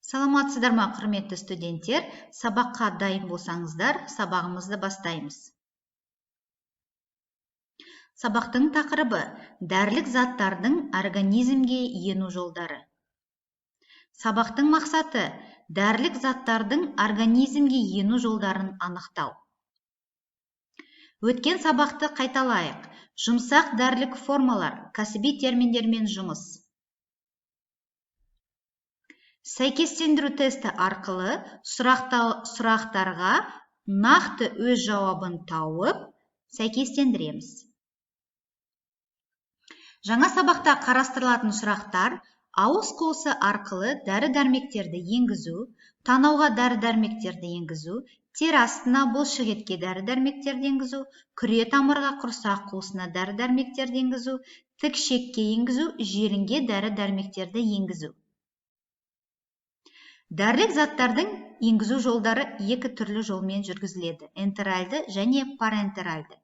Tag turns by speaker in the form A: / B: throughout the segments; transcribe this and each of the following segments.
A: Саламатсыздар ма, құрметті студенттер? Сабаққа дайын болсаңыздар, сабағымызды бастаймыз. Сабақтың тақырыбы дәрілік заттардың организмге ену жолдары. Сабақтың мақсаты дәрілік заттардың организмге ену жолдарын анықтау. Өткен сабақты қайталайық. Жұмсақ дәрілік формалар, кәсіби терминдермен жұмыс. Сәйкестендіру тесті арқылы сұрақтарға нақты өз жауабын тауып, сәйкестендіреміз. Жаңа сабақта қарастырылатын сұрақтар ауыз қуысы арқылы дәрі-дәрмектерді енгізу, танауға дәрі-дәрмектерді енгізу, тері астына бұлшық етке дәрі-дәрмектерді енгізу, күре тамырға құрсақ қуысына дәрі-дәрмектерді енгізу, тік ішекке енгізу, желінге дәрі-дәрмектерді енгізу. Дәрілік заттардың енгізу жолдары екі түрлі жолмен жүргізіледі: энтеральды және парентеральды.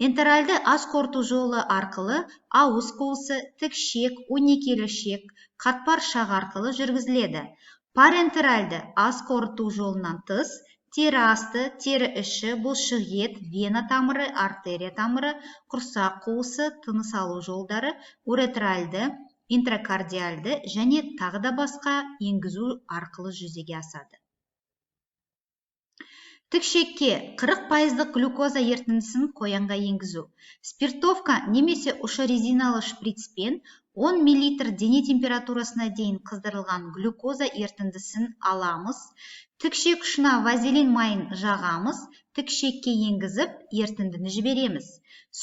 A: Энтеральды ас қорыту жолы арқылы ауыз қуысы, тік ішек, өнекелі ішек, қатпар шақ арқылы жүргізіледі. Парентеральды ас қорыту жолынан тыс, тері асты, тері іші, бұлшық ет, вена тамыры, артерия тамыры, құрсақ қуысы, тыныс алу жолдары, уретральды, интракардиальды және тағы да басқа енгізу арқылы жүзеге асады. Тік ішекке 40% глюкоза ерітіндісін қоянға енгізу. Спиртовка немесе ұшы резиналы шприцпен 10 мл дене температурасына дейін қыздырылған глюкоза ерітіндісін аламыз. Тік ішек ұшына вазелин майын жағамыз, тік ішекке енгізіп, ерітіндіні жібереміз.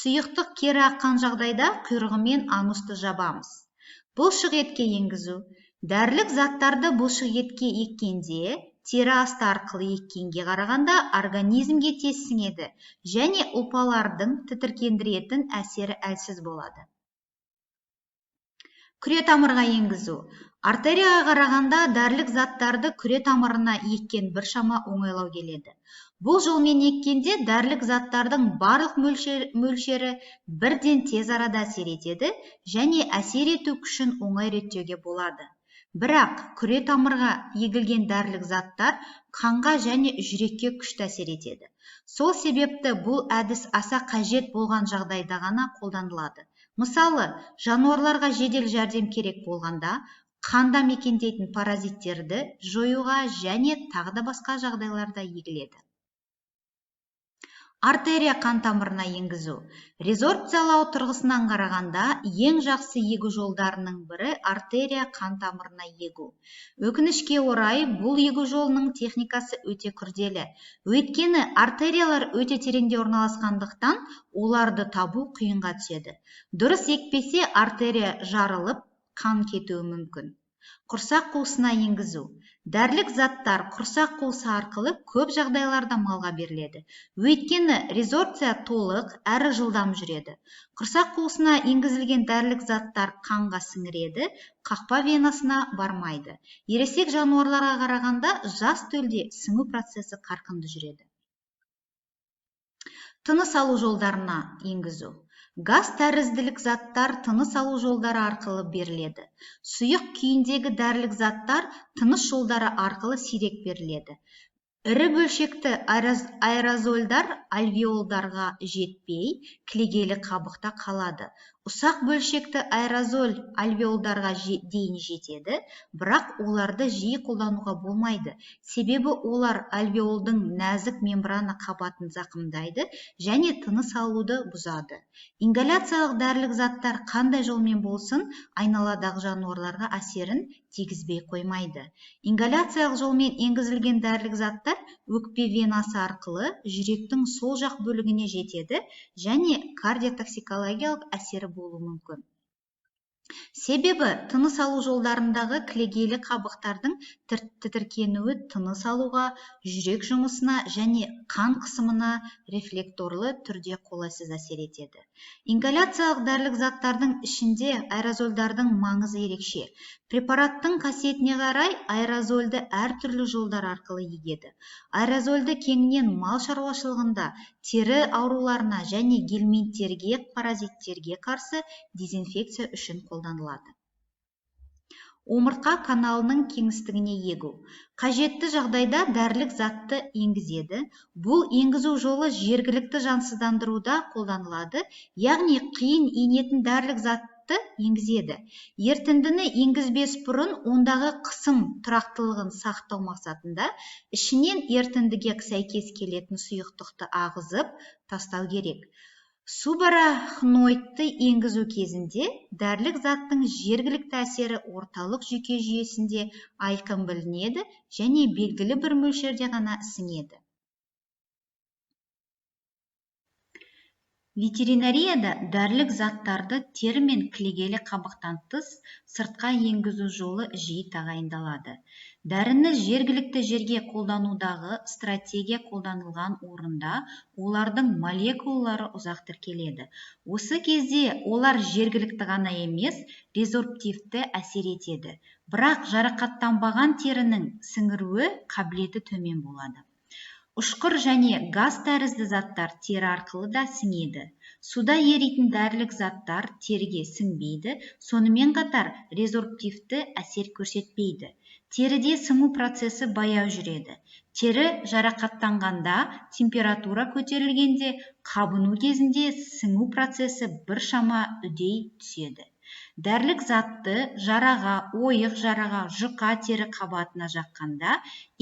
A: Сұйықтық кері аққан жағдайда құйрығымен анусты жабамыз. Бұлшық етке енгізу. Дәрілік заттарды бұлшық етке еккенде, тері асты арқылы еккенге қарағанда организмге тез сіңеді және ұлпалардың тітіркендіретін әсері әлсіз болады. Күре тамырға енгізу. Артерияға қарағанда дәрілік заттарды күре тамырына еккен біршама оңайлау келеді. Бұл жолмен еккенде дәрілік заттардың барлық мөлшері бірден тез арада әсер етеді және әсер ету күшін оңай реттеуге болады. Бірақ күре тамырға егілген дәрілік заттар қанға және жүрекке күшті әсер етеді. Сол себепті бұл әдіс аса қажет болған жағдайда ғана қолданылады. Мысалы, жануарларға жедел жәрдем керек болғанда, қанда мекендейтін паразиттерді жоюға және тағы да басқа жағдайларда егіледі. Артерия қан тамырына енгізу. Резорбциялау тұрғысынан қарағанда ең жақсы егу жолдарының бірі артерия қан тамырына егу. Өкінішке орай, бұл егу жолының техникасы өте күрделі. Өйткені артериялар өте тереңде орналасқандықтан, оларды табу қиынға түседі. Дұрыс екпесе артерия жарылып, қан кетуі мүмкін. Құрсақ қуысына енгізу. Дәрілік заттар құрсақ қуысы арқылы көп жағдайларда малға беріледі. Өйткені резорбция толық әрі жылдам жүреді. Құрсақ қуысына енгізілген дәрілік заттар қанға сіңіреді, қақпа венасына бармайды. Ересек жануарларға қарағанда жас төлде сіңу процесі қарқынды жүреді. Тыныс алу жолдарына енгізу. Газ тәрізділік заттар тыныс алу жолдары арқылы беріледі. Сұйық күйіндегі дәрілік заттар тыныс жолдары арқылы сирек беріледі. Ірі бөлшекті аэрозольдар альвеолдарға жетпей, кілегейлі қабықта қалады. Ұсақ бөлшекті аэрозоль альвеолдарға дейін жетеді, бірақ оларды жиі қолдануға болмайды. Себебі олар альвеолдың нәзік мембрана қабатын зақымдайды және тыныс алуды бұзады. Ингаляциялық дәрілік заттар қандай жолмен болсын, айналадағы жануарларға әсерін тигізбей қоймайды. Ингаляциялық жолмен енгізілген дәрілік заттар өкпе венасы арқылы жүректің сол жақ бөлігіне жетеді және кардиотоксикологиялық әсері болуы мүмкін. Себебі тыныс алу жолдарындағы кілегейлі қабықтардың тітіркенуі тыныс алуға, жүрек жұмысына және қан қысымына рефлекторлы түрде қолайсыз әсер етеді. Ингаляциялық дәрілік заттардың ішінде аэрозольдардың маңызы ерекше. Препараттың қасиетіне қарай аэрозольді әртүрлі жолдар арқылы егеді. Аэрозольді кеңінен мал шаруашылығында, тері ауруларына және гельминттерге, паразиттерге қарсы дезинфекция үшін қолданылады. омыртқа каналының кеңістігіне егу. Қажетті жағдайда дәрілік затты енгізеді. Бұл енгізу жолы жергілікті жансыздандыруда қолданылады, яғни қиын енетін дәрілік затты енгізеді. Ертіндіні енгізбес бұрын ондағы қысым тұрақтылығын сақтау мақсатында ішінен ертіндіге сәйкес келетін сұйықтықты ағызып тастау керек. Субарахноидты енгізу кезінде дәрілік заттың жергілікті әсері орталық жүйке жүйесінде айқын білінеді және белгілі бір мөлшерде ғана сіңеді. Ветеринарияда дәрілік заттарды тері мен кілегейлі қабықтан тыс сыртқа енгізу жолы жиі тағайындалады. Дәріні жергілікті жерге қолданудағы стратегия қолданылған орында олардың молекулалары ұзақ тіркеледі. Осы кезде олар жергілікті ғана емес, резорптивті әсер етеді. Бірақ жарақаттанбаған терінің сіңіруі қабілеті төмен болады. Ұшқыр және газ тәрізді заттар тері арқылы да сіңеді. Суда еритін дәрілік заттар теріге сіңбейді, сонымен қатар резорптивті әсер көрсетпейді. Теріде сіңу процесі баяу жүреді. Тері жарақаттанғанда, температура көтерілгенде, қабыну кезінде сіңу процесі біршама үдей түседі. Дәрілік затты жараға, ойық жараға, жұқа тері қабатына жаққанда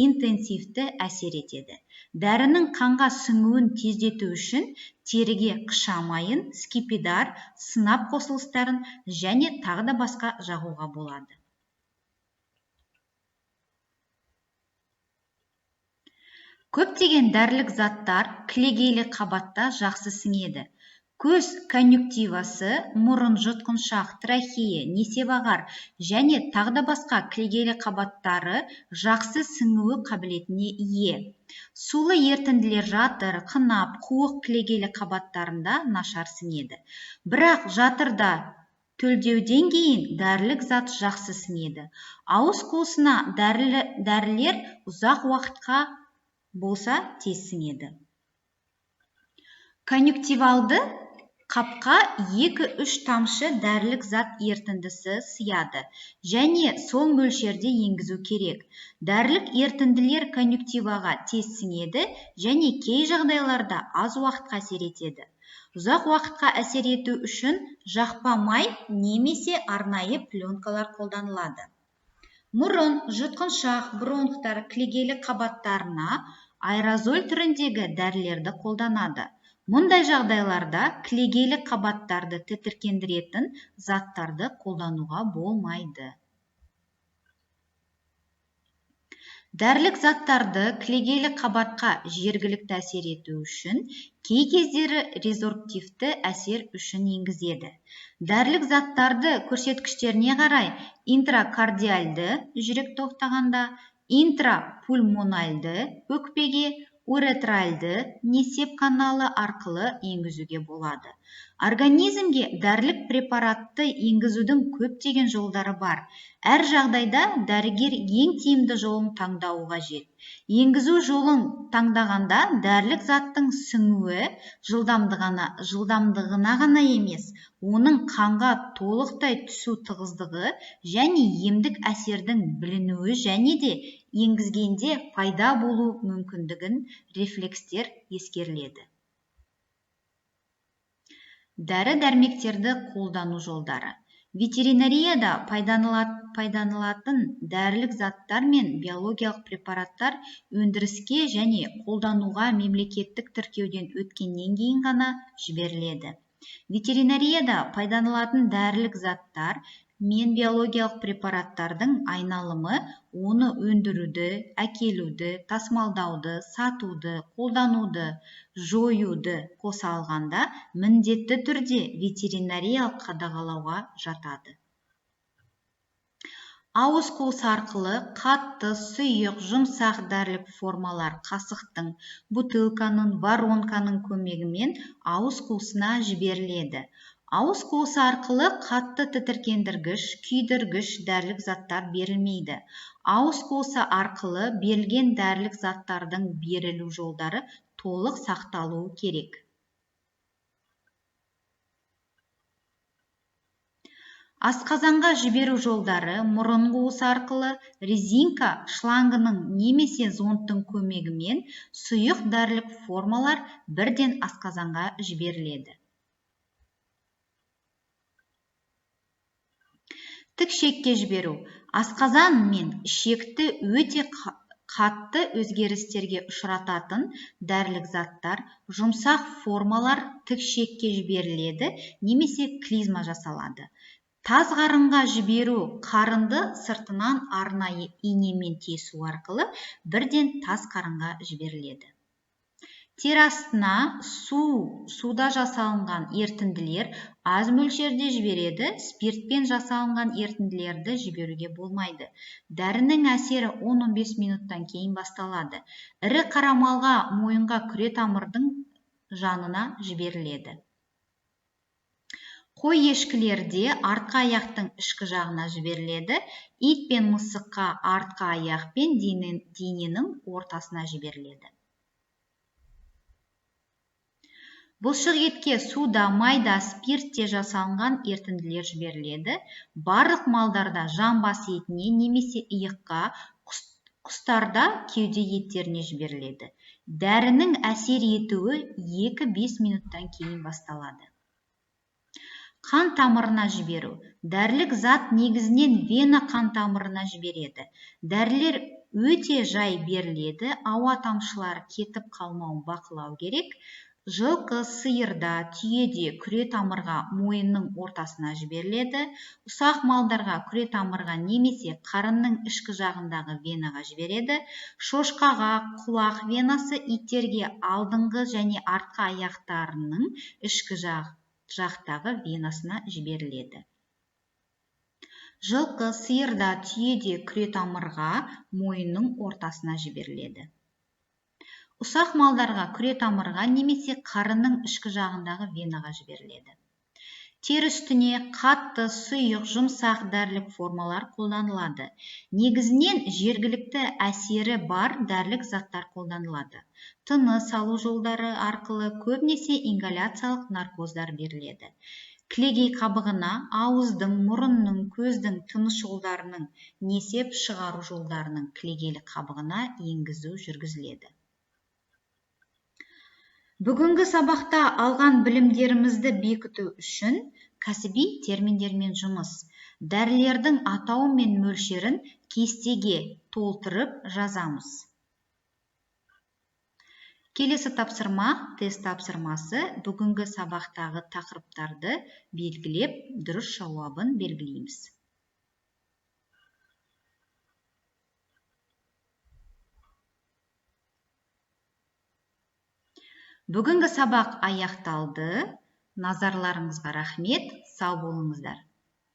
A: интенсивті әсер етеді. Дәрінің қанға сіңуін тездету үшін теріге қыша майын, скипидар, сынап қосылыстарын және тағы да басқа жағуға болады. Көптеген дәрілік заттар кілегейлі қабатта жақсы сіңеді. Көз конъюнктивасы, мұрын, жұтқыншақ, трахея, несепағар және тағы да басқа кілегейлі қабаттары жақсы сіңуі қабілетіне ие. Сулы ертінділер жатыр, қынап, қуық кілегейлі қабаттарында нашар сіңеді. Бірақ жатырда төлдеуден кейін дәрілік зат жақсы сіңеді. Ауыз қуысына дәрілер ұзақ уақытқа болса тез сіңеді. Конъюнктивалды қапқа 2-3 тамшы дәрілік зат ертіндісі сияды және сол мөлшерде енгізу керек. Дәрілік ертінділер конъюнктиваға тез сіңеді және кей жағдайларда аз уақытқа әсер етеді. Ұзақ уақытқа әсер ету үшін жақпа май немесе арнайы пленкалар қолданылады. Мұрын, жұтқыншақ, бронхтар, кілегейлі қабаттарына аэрозоль түріндегі дәрілерді қолданады. Мұндай жағдайларда кілегейлі қабаттарды тітіркендіретін заттарды қолдануға болмайды. Дәрілік заттарды кілегейлі қабатқа жергілікті әсер ету үшін кей кездері резорптивті әсер үшін енгізеді. Дәрілік заттарды көрсеткіштеріне қарай интракардиальды жүрек тоқтағанда, интрапульмональды өкпеге, уретральды несеп каналы арқылы енгізуге болады. Организмге дәрілік препаратты енгізудің көптеген жолдары бар. Әр жағдайда дәрігер ең тиімді жолын таңдауы қажет. Енгізу жолын таңдағанда дәрілік заттың сіңуі жылдамдығына ғана емес, оның қанға толықтай түсу тығыздығы және емдік әсердің білінуі және де енгізгенде пайда болу мүмкіндігін рефлекстер ескеріледі. Дәрі-дәрмектерді қолдану жолдары. Ветеринарияда пайдаланылатын дәрілік заттар мен биологиялық препараттар өндіріске және қолдануға мемлекеттік тіркеуден өткеннен кейін ғана жіберіледі. Ветеринарияда пайдаланылатын дәрілік заттар мен биологиялық препараттардың айналымы оны өндіруді, әкелуді, тасымалдауды, сатуды, қолдануды, жоюды қоса алғанда міндетті түрде ветеринариялық қадағалауға жатады. Ауыз қуысы арқылы қатты, сұйық, жұмсақ дәрілік формалар қасықтың, бутылканың, воронканың көмегімен ауыз қуысына жіберіледі. Ауыз қуысы арқылы қатты тітіркендіргіш, күйдіргіш дәрілік заттар берілмейді. Ауыз қуысы арқылы берілген дәрілік заттардың берілу жолдары толық сақталуы керек. Асқазанға жіберу жолдары мұрын қуысы арқылы, резинка шлангының немесе зондтың көмегімен сұйық дәрілік формалар бірден асқазанға жіберіледі. Тікшекке жіберу. Асқазан мен ішекті өте қатты өзгерістерге ұшырататын дәрілік заттар, жұмсақ формалар тікшекке жіберіледі немесе клизма жасалады. Таз қарынға жіберу қарынды сыртынан арнайы инемен тесу арқылы бірден таз қарынға жіберіледі. Тері астына суда жасалынған ерітінділер аз мөлшерде жібереді, спиртпен жасалынған ерітінділерді жіберуге болмайды. Дәрінің әсері 10-15 минуттан кейін басталады. Ірі қара малға, мойынға күре тамырдың жанына жіберіледі. Қой ешкілерде артқы аяқтың ішкі жағына жіберіледі. Ит пен мысыққа артқы аяқ пен дененің ортасына жіберіледі. Бұлшық етке суда, майда, спиртте жасалынған ерітінділер жіберіледі. Барлық малдарда жамбас етіне немесе иыққа, құстарда кеуде еттеріне жіберіледі. Дәрінің әсер етуі 2-5 минуттан кейін басталады. Қан тамырына жіберу. Дәрілік зат негізінен вена қан тамырына жібереді. Дәрілер өте жай беріледі, ауа тамшылары кетіп қалмауын бақылау керек. Жылқы, сиырда, түйеде күре тамырға, мойынның ортасына жіберіледі. Ұсақ малдарға күре тамырға немесе қарынның ішкі жағындағы венаға жібереді. Шошқаға құлақ венасы, иттерге алдыңғы және артқы аяқтарының ішкі жақтағы венасына жіберіледі. Жылқы, сиырда, түйеде күре тамырға, мойынның ортасына жіберіледі. Ұсақ малдарға күре тамырға немесе қарынның ішкі жағындағы венаға жіберіледі. Тері үстіне қатты, сұйық, жұмсақ дәрілік формалар қолданылады. Негізінен жергілікті әсері бар дәрілік заттар қолданылады. Тыныс алу жолдары арқылы көбінесе ингаляциялық наркоздар беріледі. Кілегей қабығына ауыздың, мұрынның, көздің, тыныс жолдарының, несеп шығару жолдарының кілегейлі қабығына енгізу жүргізіледі. Бүгінгі сабақта алған білімдерімізді бекіту үшін кәсіби терминдермен жұмыс. Дәрілердің атауы мен мөлшерін кестеге толтырып жазамыз. Келесі тапсырма, тест тапсырмасы, бүгінгі сабақтағы тақырыптарды белгілеп, дұрыс жауабын белгілейміз. Бүгінгі сабақ аяқталды. Назарларыңызға рахмет, сау болыңыздар.